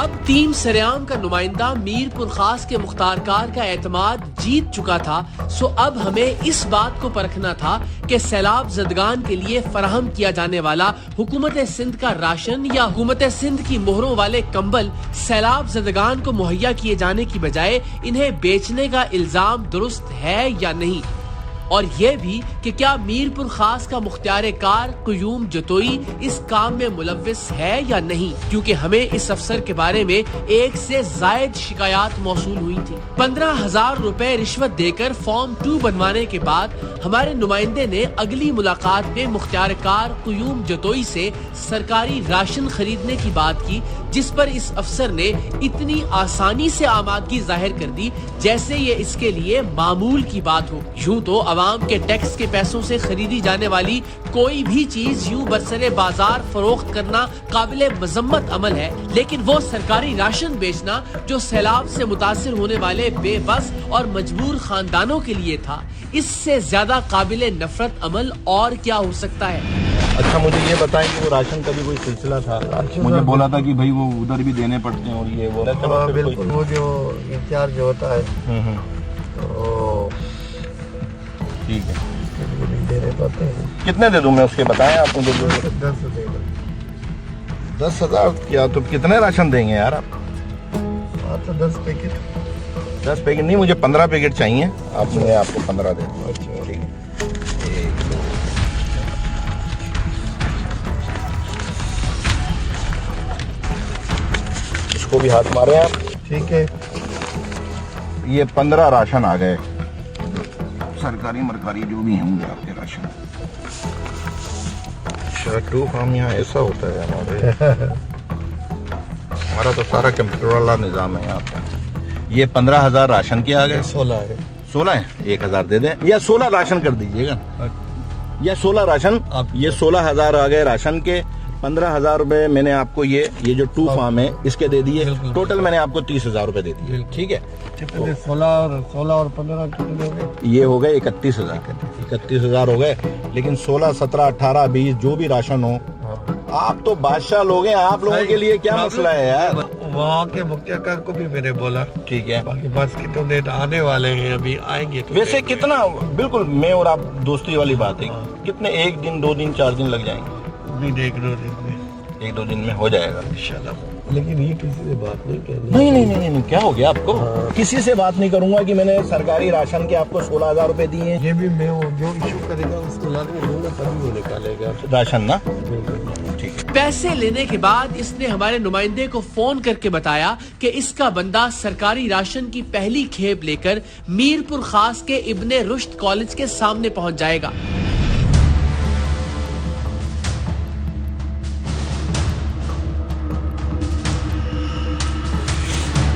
अब टीम सरेआम का नुमाइंदा मीरपुर खास के मुख्तारकार का एतमाद जीत चुका था, सो अब हमें इस बात को परखना था कि सैलाब ज़दगान के लिए फराहम किया जाने वाला हुकूमत सिंध का राशन या हुकूमत सिंध की मोहरों वाले कंबल सैलाब ज़दगान को मुहैया किए जाने की बजाय इन्हें बेचने का इल्जाम दुरुस्त है या नहीं, और ये भी कि क्या मीरपुर खास का मुख्तियार कार क़यूम जतोई इस काम में मुलव्विस है या नहीं, क्योंकि हमें इस अफसर के बारे में एक से जायद शिकायत मौसूल हुई थी। 15,000 रुपए रिश्वत देकर फॉर्म 2 बनवाने के बाद हमारे नुमाइंदे ने अगली मुलाकात में मुख्तियार कार क़यूम जतोई से सरकारी राशन खरीदने की बात की, जिस पर इस अफसर ने इतनी आसानी से आमादगी जाहिर कर दी जैसे ये इसके लिए मामूल की बात हो। यूं तो आवाम के टैक्स के पैसों से खरीदी जाने वाली कोई भी चीज यूं बरसरे बाजार फरोख्त करना काबिले मजम्मत अमल है, लेकिन वो सरकारी राशन बेचना जो सैलाब से मुतासिर होने वाले बेबस और मजबूर खानदानों के लिए था, इससे ज्यादा काबिले नफरत अमल और क्या हो सकता है। अच्छा, मुझे ये बताएं कि वो राशन का भी कोई सिलसिला था, मुझे बोला था कि भाई वो उधर भी देने पड़ते हैं और ये वो बिल्कुल वो जो इंचार्ज होता है तो ठीक है, नहीं देने पाते हैं। कितने दे दूं मैं उसके, बताएं आप मुझे। 10,000 क्या, तो कितने राशन देंगे यार आप? तो 10 पैकेट। 10 पैकेट नहीं, मुझे 15 पैकेट चाहिए। आप मैं आपको 15 दे दूँ। अच्छा ठीक है, इसको भी हाथ मारे आप। ठीक है, ये 15 राशन आ गए, सरकारी मरकारी जो भी होंगे आपके राशन। टू फार्म यहाँ ऐसा होता है हमारे हमारा तो सारा कंप्यूटर वाला निजाम है यहाँ पे। ये 15,000 राशन के आ गए। 16 है। 16 है, 1,000 दे दें या 16 राशन कर दीजिएगा, या 16 राशन। ये 16,000 आ गए राशन के। 15,000 रुपए मैंने आपको ये जो 2 फार्म है इसके दे दिए। टोटल मैंने आपको 30,000 रुपए दे दिए। ठीक है, 16 और 15 कितने हो गए? ये हो गए 31,000 हो गए। लेकिन 16, 17, 18, 20 जो भी राशन हो, आप तो बादशाह लोग हैं, आप लोगों के लिए क्या मसला है यार। वहाँ के मुख्तियार को भी मैंने बोला, ठीक है, बाकी बस की तो डेट आने वाले हैं, अभी आएंगे तो वैसे कितना, बिल्कुल मैं और आप दोस्ती वाली बात है, कितने 1 दिन 2 दिन 4 दिन लग जाएंगे? 1-2 दिन में हो जाएगा इंशाल्लाह। लेकिन ये किसी से बात नहीं करनी। नहीं, क्या हो गया आपको? किसी से बात नहीं करूंगा कि मैंने सरकारी राशन के आपको 16,000 रुपए दिए। ये भी मैं जो इशू करेगा उसको लाके दूंगा, तभी वो निकालेगा राशन ना। ठीक है। पैसे लेने के बाद इसने हमारे नुमाइंदे को फोन करके बताया कि इसका बंदा सरकारी राशन की पहली खेप लेकर मीरपुर खास के इब्ने रुश्द कॉलेज के सामने पहुंच जाएगा।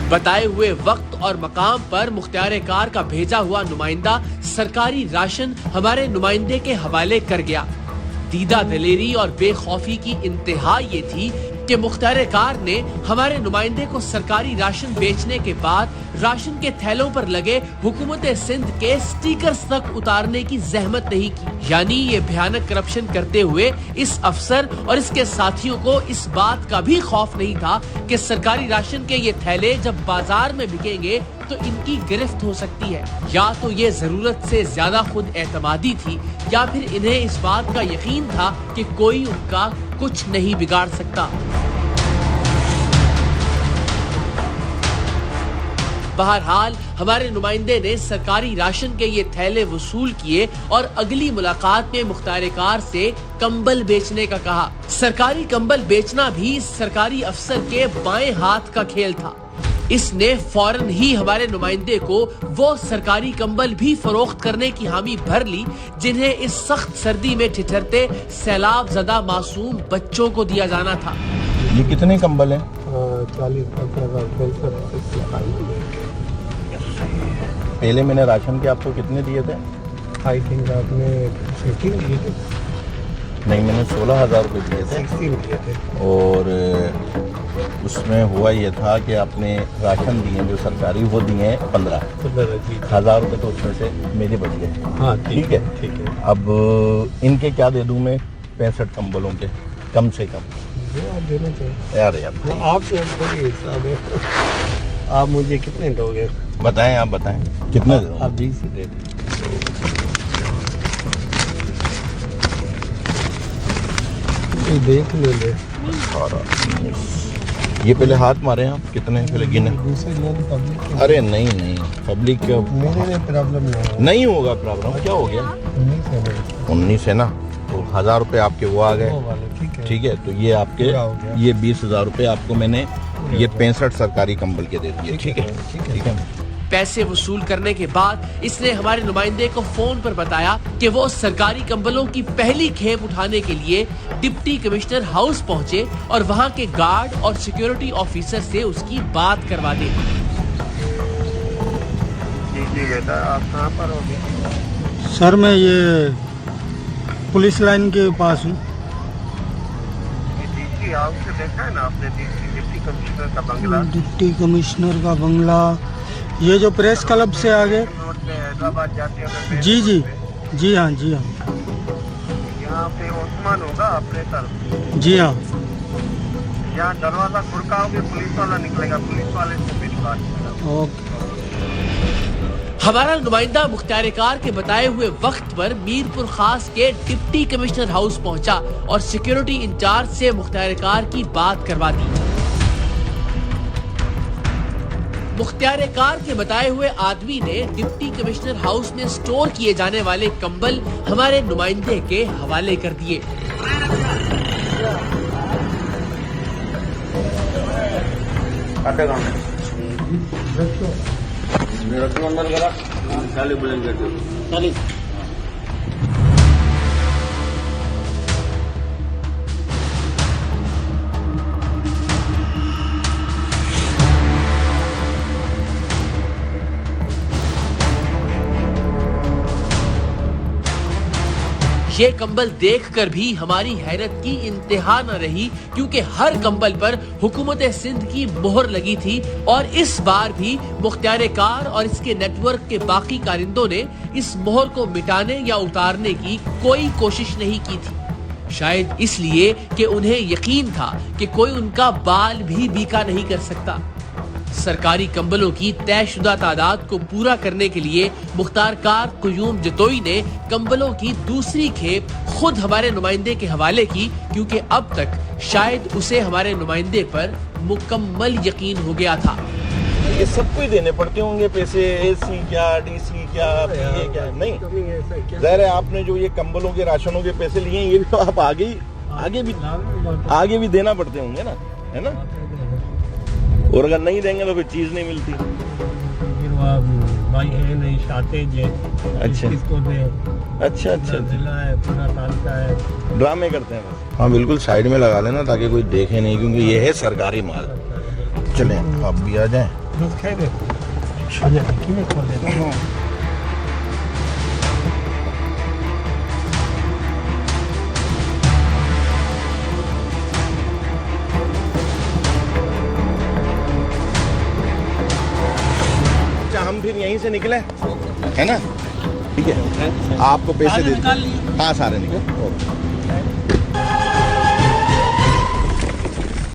बताए हुए वक्त और मकाम पर मुख्तियार कार का भेजा हुआ नुमाइंदा सरकारी राशन हमारे नुमाइंदे के हवाले कर गया। दीदा दलेरी और बेखौफी की इंतहा ये थी कि मुख्तियार कार ने हमारे नुमाइंदे को सरकारी राशन बेचने के बाद राशन के थैलों पर लगे हुकूमत सिंध के स्टिकर्स तक उतारने की जहमत नहीं की। यानी ये भयानक करप्शन करते हुए इस अफसर और इसके साथियों को इस बात का भी खौफ नहीं था कि सरकारी राशन के ये थैले जब बाजार में बिकेंगे तो इनकी गिरफ्त हो सकती है। या तो ये जरूरत से ज्यादा खुद एतमादी थी, या फिर इन्हें इस बात का यकीन था कि कोई उनका कुछ नहीं बिगाड़ सकता। बहरहाल हमारे नुमाइंदे ने सरकारी राशन के ये थैले वसूल किए और अगली मुलाकात में मुख्तियार कार से कंबल बेचने का कहा। सरकारी कंबल बेचना भी सरकारी अफसर के बाएं हाथ का खेल था। इसने फौरन ही हमारे नुमाइंदे को वो सरकारी कंबल भी फरोख्त करने की हामी भर ली जिन्हें इस सख्त सर्दी में ठिठुरते सैलाब ज़दा मासूम बच्चों को दिया जाना था। ये कितने कंबल हैं? 40-50,000। पहले मैंने राशन के आपको कितने दिए थे? आई थिंक आपने 16 दिए थे। नहीं, मैंने 16,000 रुपये दिए थे। 16 दिए थे। और उसमें हुआ ये था कि आपने राशन दिए जो सरकारी वो दिए 15,000 रुपये, तो उसमें से मेरे बच गए। हाँ ठीक है। अब इनके क्या दे दूं मैं? 65 कंबलों के कम से कम आप देना चाहिए यार यार आप थोड़ी हिसाब है। आप मुझे कितने दोगे? बताएं, आप बताएं कितने दे दूं? आप 20 ही दे दें। ये देख ले ले। ये पहले हाथ मारे आप, कितने पहले गिने? दूसरे लोग पब्लिक अरे नहीं नहीं, पब्लिक मेरे में प्रॉब्लम नहीं है। नहीं होगा प्रॉब्लम। क्या हो गया? 19 है मेरे। 19 है ना, तो 1000 रुपये आपके वो आ गए। वो वाले ठीक है। ठीक है, तो ये आपके पूरा हो गया। ये 20,000 रुपये आपको मैंने ये 65 सरकारी कंबल के दे दिए। ठीक है, ठीक है। पैसे वसूल करने के बाद इसने हमारे नुमाइंदे को फोन पर बताया कि वो सरकारी कंबलों की पहली खेप उठाने के लिए डिप्टी कमिश्नर हाउस पहुंचे और वहां के गार्ड और सिक्योरिटी ऑफिसर से उसकी बात करवा दे। जी बेटा, आप कहाँ पर हो? सर मैं ये पुलिस लाइन के पास हूँ। डीसी हाउस से देखा है ना आपने? डिप्टी कमिश्नर का बंगला, डिप्टी कमिश्नर का बंगला, ये जो प्रेस क्लब से आगे। रोड पे हैदराबाद जाते हैं। जी जी जी हाँ, जी हाँ, यहाँ पे ओस्मान होगा ऑपरेटर। जी हाँ। यहाँ दरवाजा खुड़काओगे, पुलिस वाला निकलेगा। पुलिस वाले से मेरी बात करो। ओके। हमारा नुमाइंदा मुख्तार कार के बताए हुए वक्त पर मीरपुर खास के डिप्टी कमिश्नर हाउस पहुंचा और सिक्योरिटी इंचार्ज से मुख्तार कार की बात करवा दी। मुख्तार कार के बताए हुए आदमी ने डिप्टी कमिश्नर हाउस में स्टोर किए जाने वाले कंबल हमारे नुमाइंदे के हवाले कर दिए। ये कंबल देखकर भी हमारी हैरत की इंतहा न रही, क्योंकि हर कंबल पर हुकूमत सिंध की मोहर लगी थी और इस बार भी मुख्तार कार और इसके नेटवर्क के बाकी कारिंदों ने इस मोहर को मिटाने या उतारने की कोई कोशिश नहीं की थी। शायद इसलिए कि उन्हें यकीन था कि कोई उनका बाल भी बीका नहीं कर सकता। सरकारी कंबलों की तयशुदा तादाद को पूरा करने के लिए मुख्तार कार कुयूम जतोई ने कंबलों की दूसरी खेप खुद हमारे नुमाइंदे के हवाले की, क्योंकि अब तक शायद उसे हमारे नुमाइंदे पर मुकम्मल यकीन हो गया था। ये सबको ही देने पड़ते होंगे पैसे, एसी क्या, डीसी क्या, ये क्या? नहीं, ज़ाहिर है आपने जो ये कंबलों के राशनों के पैसे लिए हैं, ये भी आप आगे भी देना पड़ते होंगे ना, है ना? और अगर नहीं देंगे तो फिर चीज नहीं मिलती। फिर भाई है नहीं, शाते जे अच्छा किसको दे? अच्छा अच्छा, जिला है, पूरा तालुका है। ड्रामे करते हैं बस। हाँ बिल्कुल, साइड में लगा लेना ताकि कोई देखे नहीं, क्योंकि ये है सरकारी माल। चलें आप भी आ जाएं। हम फिर यहीं से निकले, है ना? ठीक है, आपको पैसे दे। हाँ सारे निकले।